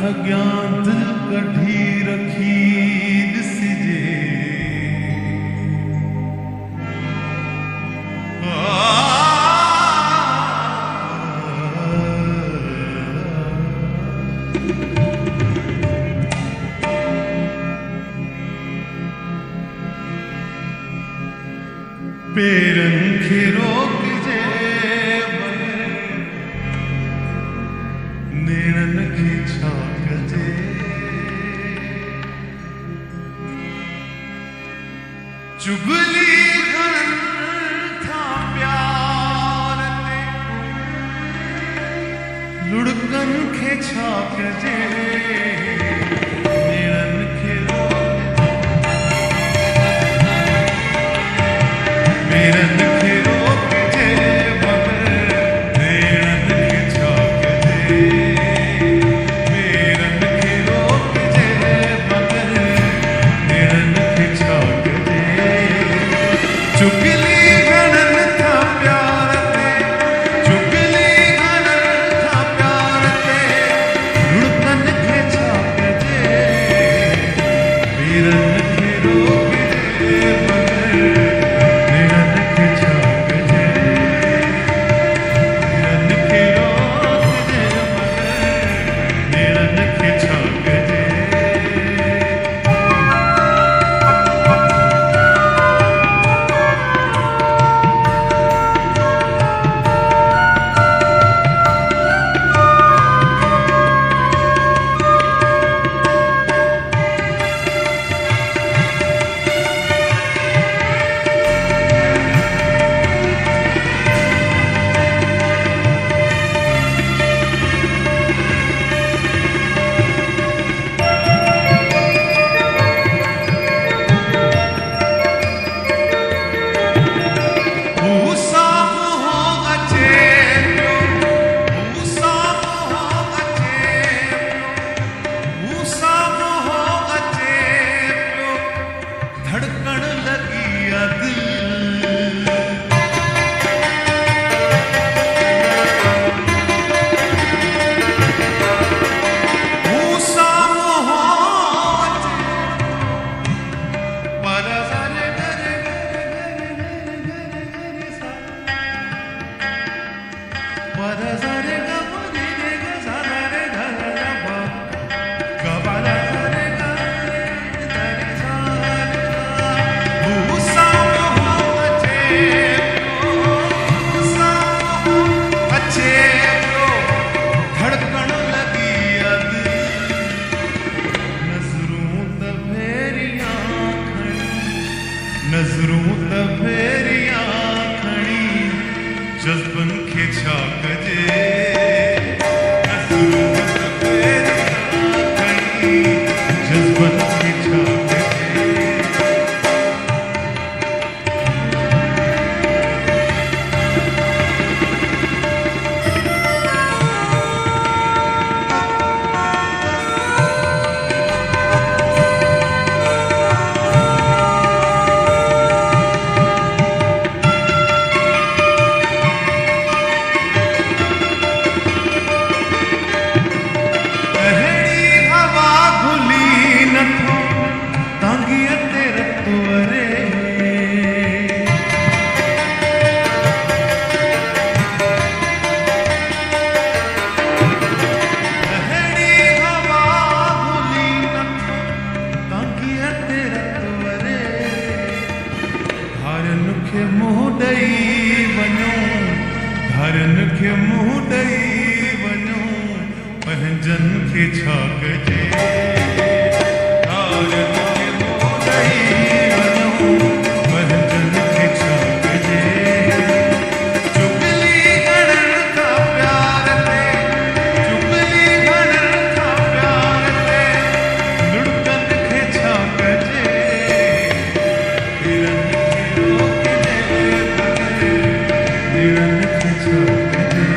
अज्ञात कढ़ी रखी दिसजे पेरन खे रोक जे नेणन खे छा कजे चुगली घणन था प्यार ते लुड़कन खे छा कजे नेणन खे पेरन खे रोक जे मगर नेणन खे छा कजे पेरन खे रोक जे मगर नेणन खे छा कजे चुगली घणन था प्यार ते चुगली घणन था प्यार ते लुड़कन खे छा कजे पेरन खे रोक जे मगर नेणन खे छा कजे पेरन खे रोक जे मगर नेणन खे छा कजे धड़कन लगी आ दिल मूसा मोहब्बत पर ज़रे गरे सा पर ज़रे गरे ज़रे रे गा गबरा ज़रे रे सा मूसा मोहब्बत अच्छे धड़कन लगी आ दिल नजरों तफेरियां खड़ी जज्बन खे छा कजे नजरों तफेरियां खड़ी जज्बन खे छा कजे धारन खे मुंह ॾेई वञो पंहिंजन खे छा कजे धारन खे मुंह ॾेई वञो पंहिंजन खे छा कजे चुगली घणन था प्यार ते चुगली घणन था प्यार ते लुड़कन खे छा कजे पेरन खे रोक जे मगर नेणन खे छा कजे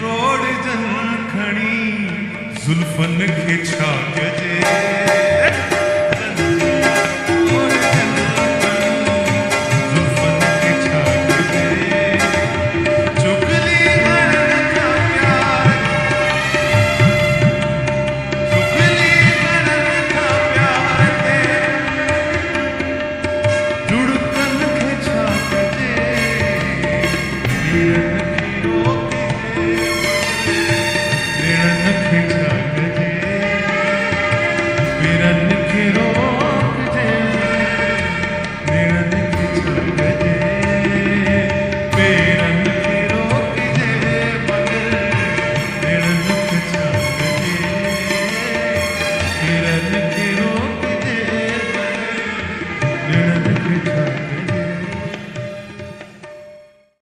रोड जन खणी जुल्फन खे छा कजे।